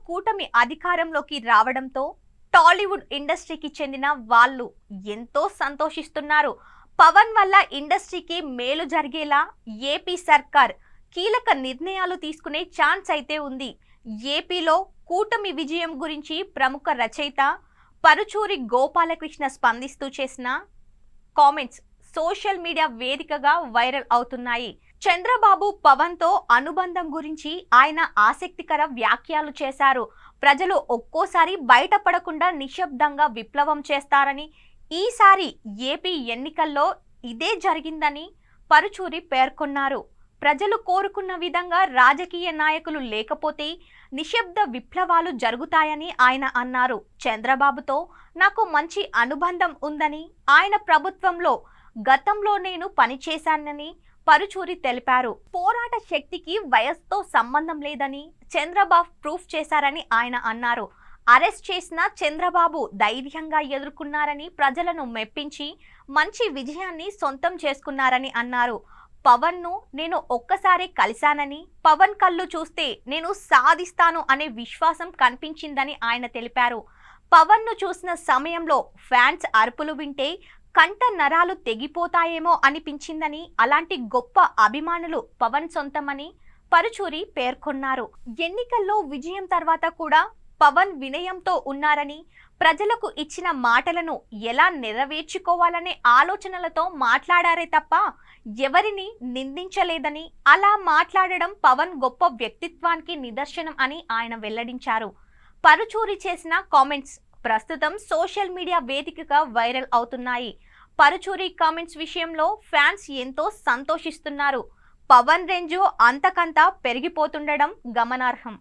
కూటమి అధికారంలోకి రావడంతో టాలీవుడ్ ఇండస్ట్రీకి చెందిన వాళ్ళు ఎంతో సంతోషిస్తున్నారు. పవన్ వల్ల ఇండస్ట్రీకి మేలు జరిగేలా ఏపీ సర్కార్ కీలక నిర్ణయాలు తీసుకునే ఛాన్స్ అయితే ఉంది. ఏపీలో కూటమి విజయం గురించి ప్రముఖ రచయిత పరుచూరి గోపాలకృష్ణ స్పందిస్తూ చేసిన కామెంట్స్ సోషల్ మీడియా వేదికగా వైరల్ అవుతున్నాయి. చంద్రబాబు పవన్ తో అనుబంధం గురించి ఆయన ఆసక్తికర వ్యాఖ్యలు చేశారు. ప్రజలు ఒక్కోసారి బయటపడకుండా నిశ్శబ్దంగా విప్లవం చేస్తారని, ఈసారి ఏపీ ఎన్నికల్లో ఇదే జరిగిందని పరుచూరి పేర్కొన్నారు. ప్రజలు కోరుకున్న విధంగా రాజకీయ నాయకులు లేకపోతే నిశ్శబ్ద విప్లవాలు జరుగుతాయని ఆయన అన్నారు. చంద్రబాబుతో నాకు మంచి అనుబంధం ఉందని, ఆయన ప్రభుత్వంలో గతంలో నేను పనిచేశానని పరుచూరి తెలిపారు. పోరాట శక్తికి వయస్సుతో సంబంధం లేదని చంద్రబాబు ప్రూఫ్ చేశారని ఆయన అన్నారు. అరెస్ట్ చేసిన చంద్రబాబు ధైర్యంగా ఎదుర్కొన్నారని, ప్రజలను మెప్పించి మంచి విజయాన్ని సొంతం చేసుకున్నారని అన్నారు. పవన్ ను నేను ఒక్కసారి కలిశానని, పవన్ కళ్ళు చూస్తే నేను సాధిస్తాను అనే విశ్వాసం కనిపించిందని ఆయన తెలిపారు. పవన్ ను చూసిన సమయంలో ఫ్యాన్స్ అరుపులు వింటే కంట నరాలు తెగిపోతాయేమో అనిపించిందని, అలాంటి గొప్ప అభిమానులు పవన్ సొంతమని పరుచూరి పేర్కొన్నారు. ఎన్నికల్లో విజయం తర్వాత కూడా పవన్ వినయంతో ఉన్నారని, ప్రజలకు ఇచ్చిన మాటలను ఎలా నెరవేర్చుకోవాలనే ఆలోచనలతో మాట్లాడారే తప్ప ఎవరిని నిందించలేదని, అలా మాట్లాడడం పవన్ గొప్ప వ్యక్తిత్వానికి నిదర్శనం అని ఆయన వెల్లడించారు. పరుచూరి చేసిన కామెంట్స్ ప్రస్తుతం సోషల్ మీడియా వేదికగా వైరల్ అవుతున్నాయి. పరుచూరి కామెంట్స్ విషయంలో ఫ్యాన్స్ ఎంతో సంతోషిస్తున్నారు. పవన్ రేంజ్ అంతకంతా పెరిగిపోతుండడం గమనార్హం.